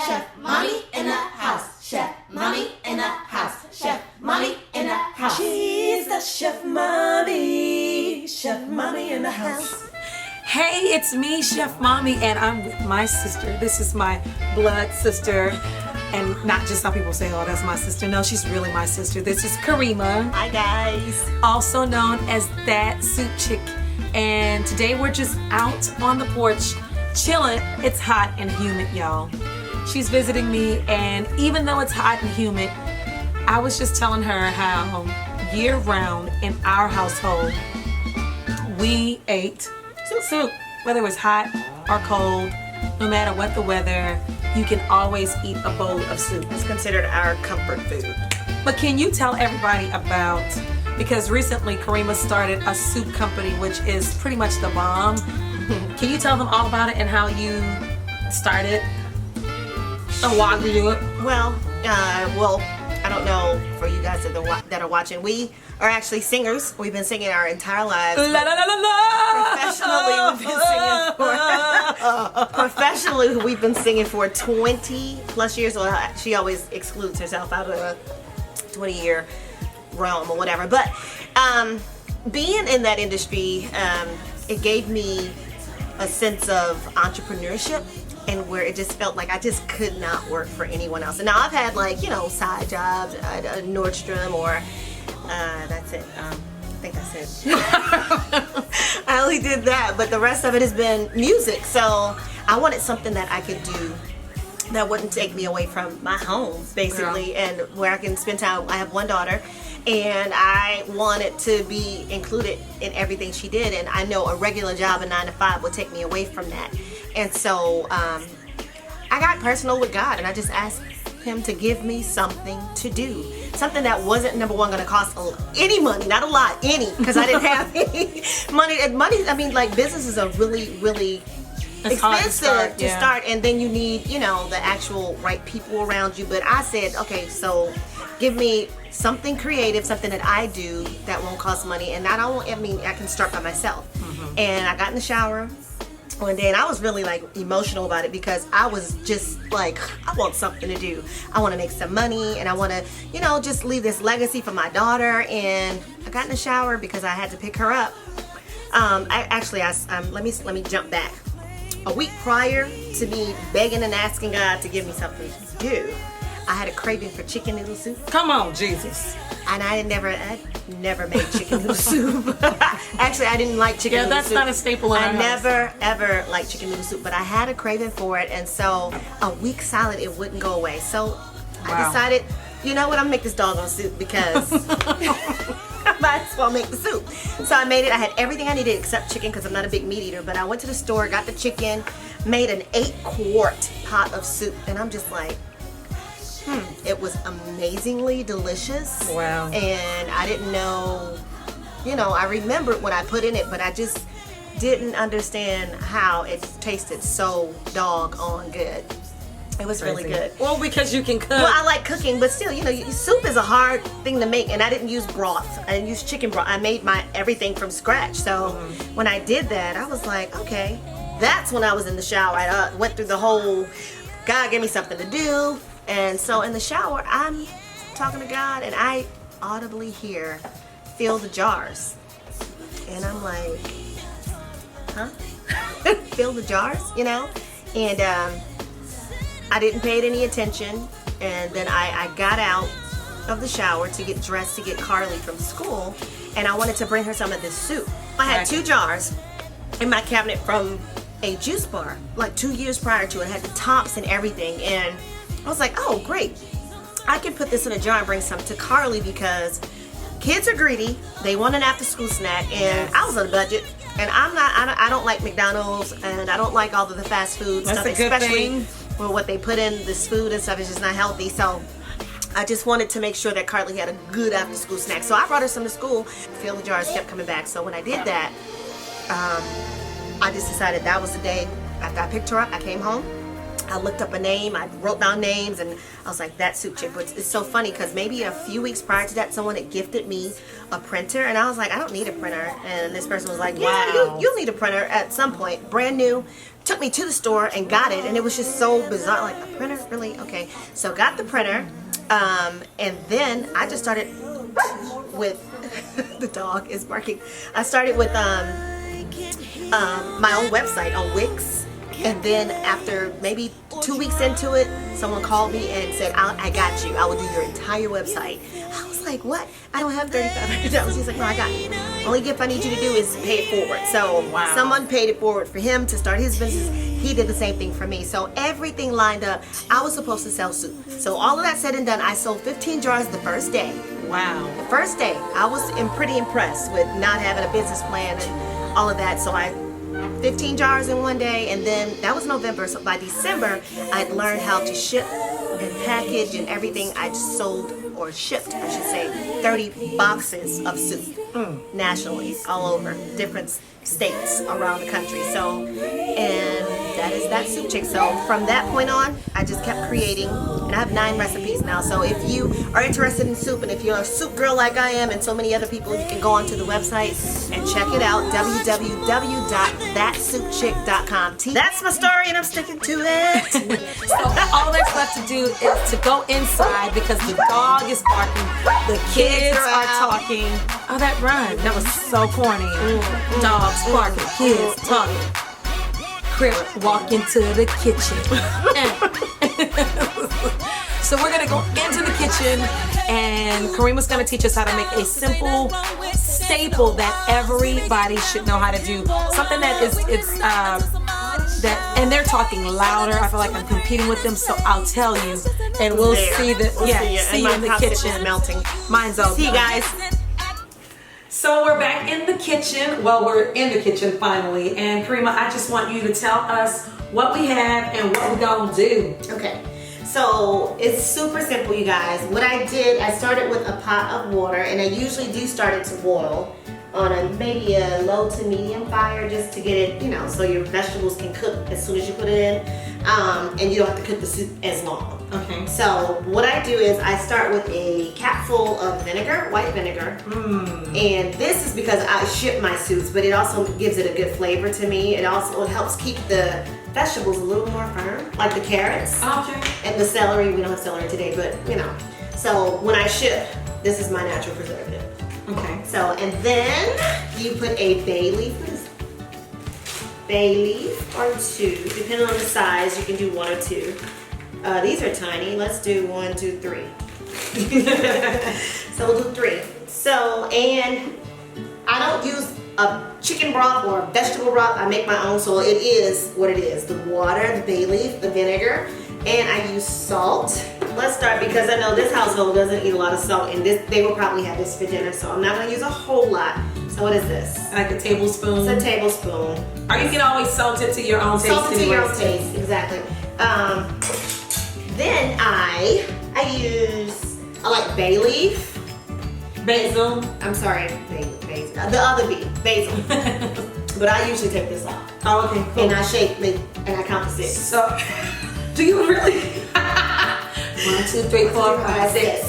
Chef Mommy in the house. Chef Mommy in the house. Chef Mommy in the house. She's the Chef Mommy. Chef Mommy in the house. Hey, it's me, Chef Mommy, and I'm with my sister. This is my blood sister. And not just some people say, oh, that's my sister. No, she's really my sister. This is Karima. Hi, guys. Also known as That Soup Chick. And today we're just out on the porch, chilling. It's hot and humid, y'all. She's visiting me, and even though it's hot and humid, I was just telling her how year-round in our household, we ate soup. Whether it was hot or cold, no matter what the weather, you can always eat a bowl of soup. It's considered our comfort food. But can you tell everybody about, because recently Karima started a soup company, which is pretty much the bomb. Can you tell them all about it and how you started and why you do it? Well, I don't know for you guys that are watching. We are actually singers. We've been singing our entire lives. La, la, la, la, la. Professionally, we've been singing for 20 plus years. Well, she always excludes herself out of a 20-year realm or whatever. But being in that industry, it gave me a sense of entrepreneurship, and where it just felt like I just could not work for anyone else. And now I've had side jobs at Nordstrom or that's it. I think that's it. I only did that, but the rest of it has been music. So I wanted something that I could do that wouldn't take me away from my home, basically, and where I can spend time. I have one daughter, and I wanted to be included in everything she did. And I know a regular job, a 9 to 5, would take me away from that. And so I got personal with God, and I just asked Him to give me something to do. Something that wasn't, number one, going to cost any money, not a lot, any, because I didn't have any money. And money, I mean, like, businesses are really, really expensive to start, and then you need, the actual right people around you. But I said, okay, so give me something creative, something that I do that won't cost money, and I can start by myself. Mm-hmm. And I got in the shower one day, and I was really emotional about it, because I was just like, I want something to do. I want to make some money, and I want to, just leave this legacy for my daughter. And I got in the shower because I had to pick her up. Let me jump back. A week prior to me begging and asking God to give me something to do, I had a craving for chicken noodle soup. Come on, Jesus. And I never made chicken noodle soup. Actually, I didn't like chicken noodle soup. Yeah, that's not a staple in our house. Never, ever liked chicken noodle soup, but I had a craving for it, and so a week solid, it wouldn't go away. So I decided, you know what, I'm gonna make this doggone soup, because I might as well make the soup. So I made it. I had everything I needed except chicken, because I'm not a big meat eater, but I went to the store, got the chicken, made an 8-quart pot of soup, and I'm just like, it was amazingly delicious. Wow. And I didn't know, I remembered what I put in it, but I just didn't understand how it tasted so doggone good. It was really good. Well, because you can cook. Well, I like cooking, but still, soup is a hard thing to make, and I didn't use broth. I didn't use chicken broth. I made everything from scratch. So when I did that, I was like, okay. That's when I was in the shower. I went through the whole, God gave me something to do. And so in the shower, I'm talking to God, and I audibly hear, fill the jars. And I'm like, huh? Fill the jars, And I didn't pay it any attention. And then I got out of the shower to get dressed to get Carly from school, and I wanted to bring her some of this soup. I had 2 jars in my cabinet from a juice bar, like 2 years prior to it. It had the tops and everything, and I was like, oh, great. I can put this in a jar and bring some to Carly, because kids are greedy. They want an after-school snack, and I was on a budget. And I don't like McDonald's, and I don't like all of the fast food stuff, especially with what they put in this food and stuff. Is just not healthy. So I just wanted to make sure that Carly had a good after-school snack. So I brought her some to school. Fill the jars kept coming back. So when I did that, I just decided that was the day. After I picked her up, I came home. I looked up a name, I wrote down names, and I was like, that soup chick. But it's so funny because maybe a few weeks prior to that, someone had gifted me a printer, and I was like, I don't need a printer. And this person was like, yeah, Wow. you'll need a printer at some point, brand new. Took me to the store and got it, and it was just so bizarre. Like, a printer? Really? Okay. So got the printer, and then I just started with, the dog is barking. I started with my own website on Wix. And then after maybe 2 weeks into it, someone called me and said, I got you. I will do your entire website. I was like, what? I don't have $3,500. He's like, no, I got you. Only gift I need you to do is pay it forward. So Wow. someone paid it forward for him to start his business. He did the same thing for me. So everything lined up. I was supposed to sell soup. So all of that said and done, I sold 15 jars the first day. Wow. First day, I was pretty impressed with not having a business plan and all of that. So 15 jars in one day, and then that was November. So by December, I'd learned how to ship and package and everything. I sold, or shipped, I should say, 30 boxes of soup nationally, all over different states around the country. So, and that is that soup chick. So from that point on, I just kept creating, and I have 9 recipes now. So if you are interested in soup, and if you're a soup girl like I am and so many other people, you can go onto the website and check it out, www.thatsoupchick.com. That's my story, and I'm sticking to it. So all that's left to do is to go inside because the dog is barking, the kids are are out. talking. Oh, that rhyme. That was so corny. Dogs barking, kids talking. Crip walk into the kitchen. So we're gonna go into the kitchen, and Karima's gonna teach us how to make a simple staple that everybody should know how to do. Something that and they're talking louder. I feel like I'm competing with them, so I'll tell you, and we'll see see you in the kitchen. Is melting. Mine's all See you done. guys. So we're back in the kitchen. Well, we're in the kitchen finally. And Karima, I just want you to tell us what we have and what we're gonna do. Okay, so it's super simple, you guys. What I did, I started with a pot of water, and I usually do start it to boil on maybe a low to medium fire, just to get it, so your vegetables can cook as soon as you put it in, and you don't have to cook the soup as long. Okay. So what I do is I start with a capful of vinegar, white vinegar, and this is because I ship my soups, but it also gives it a good flavor to me. It also helps keep the vegetables a little more firm, like the carrots Okay. and the celery. We don't have celery today, but So when I ship, this is my natural preservative. Okay. So, and then you put a bay leaf or 2, depending on the size. You can do 1 or 2. These are tiny. Let's do 1, 2, 3. So we'll do 3. So, and I don't use a chicken broth or a vegetable broth. I make my own, so it is what it is. The water, the bay leaf, the vinegar, and I use salt. Let's start, because I know this household doesn't eat a lot of salt, and they will probably have this for dinner, so I'm not going to use a whole lot. So what is this? Like a tablespoon. It's a tablespoon. Or you can always salt it to your own taste. Salt it to your own anyways. taste, exactly. Then I like bay leaf. Basil. I'm sorry, basil. The other basil. But I usually take this off. Oh, okay, cool. And I shake and I count to 6. So, do you really? 1, 2, 3, 4, 5, 6.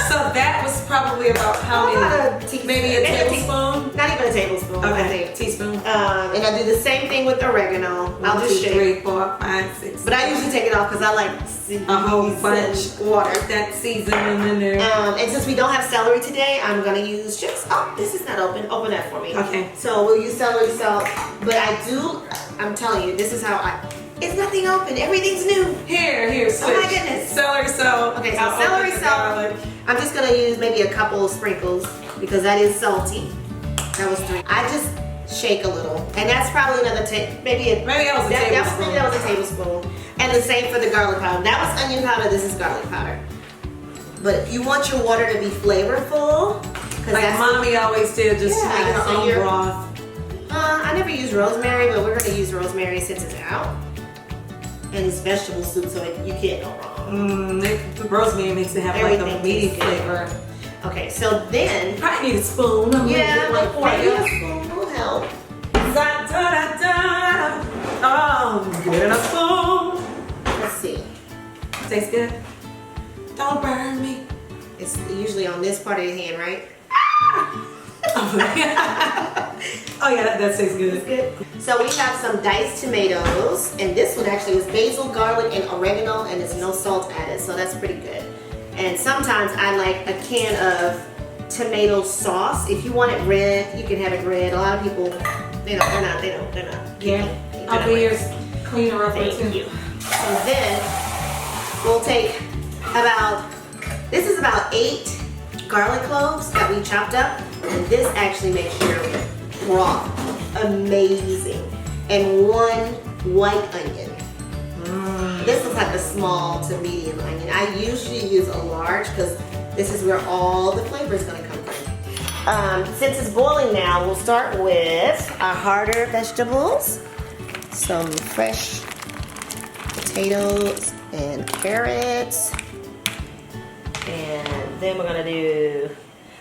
So that was probably about how many? Maybe a tablespoon? Not even a tablespoon. I Okay, think. teaspoon. And I do the same thing with oregano. I'll 1, just 2, shake. 3, 4, 5, 6. But I usually take it off because I like a whole bunch water. that seasoning in there. And since we don't have celery today, I'm gonna use just, this is not open. Open that for me. Okay. So we'll use celery salt. But I'm telling you, this is how it's nothing open. Everything's new. Here, switch. Oh my goodness. Celery salt. Okay, so I'll celery open the salt. garlic. I'm just gonna use maybe a couple of sprinkles because that is salty. That was 3. I just shake a little, and that's probably another Maybe that was a tablespoon. Maybe that was a tablespoon. And the same for the garlic powder. That was onion powder. This is garlic powder. But if you want your water to be flavorful, Like mommy always did, just Yeah, make her so own you're- broth. I never use rosemary, but we're gonna use rosemary since it's out. And it's vegetable soup, so you can't go wrong. Rosemary makes it have like a Everything meaty tastes good. flavor. Okay, so then, Probably need a spoon. I'm yeah, gonna get one maybe for a you. spoon will help. Da, da, da, da. Oh, get a spoon. Tastes good? Don't burn me. It's usually on this part of your hand, right? Oh yeah, that tastes good. Good. So we have some diced tomatoes, and this one actually is basil, garlic, and oregano, and there's no salt added, so that's pretty good. And sometimes I like a can of tomato sauce. If you want it red, you can have it red. A lot of people, they're not. Yeah, I'll be yours cleaner up with Thank too. you. So then we'll take this is about 8 garlic cloves that we chopped up, and this actually makes your broth amazing. And 1 white onion. This is like a small to medium onion. I usually use a large because this is where all the flavor is going to come from. Since it's boiling now, we'll start with our harder vegetables. Some fresh potatoes and carrots. And then we're gonna do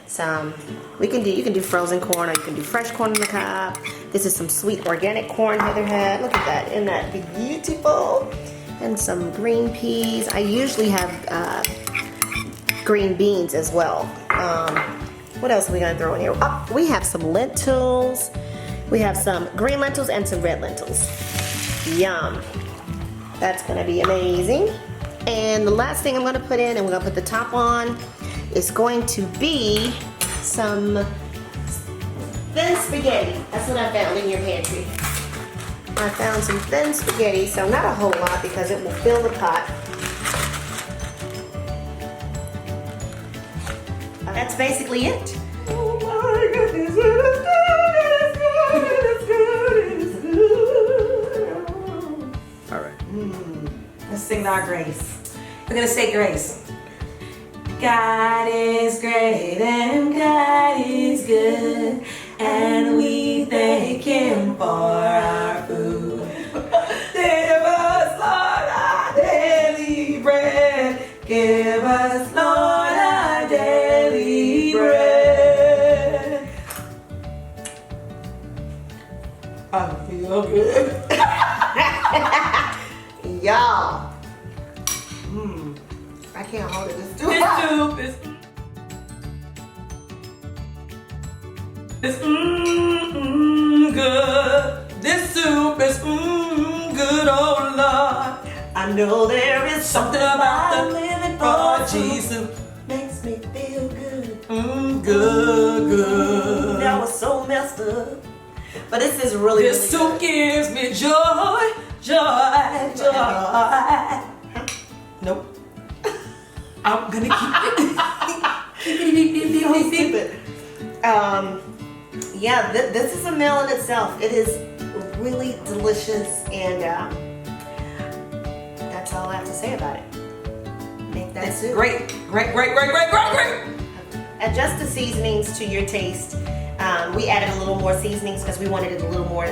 some, you can do frozen corn, or you can do fresh corn on the cob. This is some sweet organic corn Heather had. Look at that, isn't that beautiful? And some green peas. I usually have green beans as well. What else are we gonna throw in here? Oh, we have some lentils. We have some green lentils and some red lentils. Yum. That's gonna be amazing. And the last thing I'm gonna put in, and we're gonna put the top on, is going to be some thin spaghetti. That's what I found in your pantry. I found some thin spaghetti, so not a whole lot because it will fill the pot. That's basically it. Oh my goodness, it is good, it is good, it is good. All right. Let's sing our grace. We're gonna say grace. God is great and God is good, and we thank Him for our food. Give us, Lord, our daily bread. Give us, Lord, our daily bread. I feel good. Y'all. I can't hold it. It's too hot. It's good. This soup is good, oh Lord. I know there is Something about the living oh for Jesus. makes me feel good. Good. That was so messed up. But this is really, This soup gives me joy. Nope. I'm gonna keep it. so stupid. Yeah, this is a meal in itself. It is really delicious, and that's all I have to say about it. Make that soup. Great. Adjust the seasonings to your taste. We added a little more seasonings because we wanted it a little more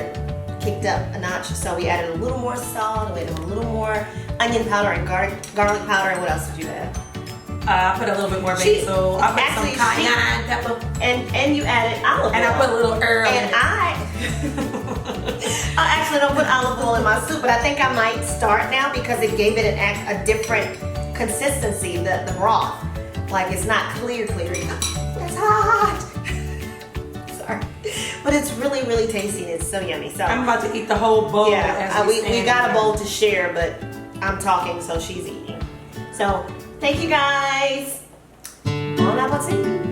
kicked up a notch. So we added a little more salt, we added a little more onion powder and garlic powder. And what else did you add? I put a little bit more basil. I put some cayenne pepper. And you added olive oil. And I put a little herb. And I actually don't put olive oil in my soup, but I think I might start now because it gave it a different consistency, the broth. Like it's not clear. It's hot. Sorry. But it's really, really tasty and it's so yummy. So I'm about to eat the whole bowl. yeah, we got a bowl to share, but I'm talking, so she's eating. So thank you guys. Bon appetit.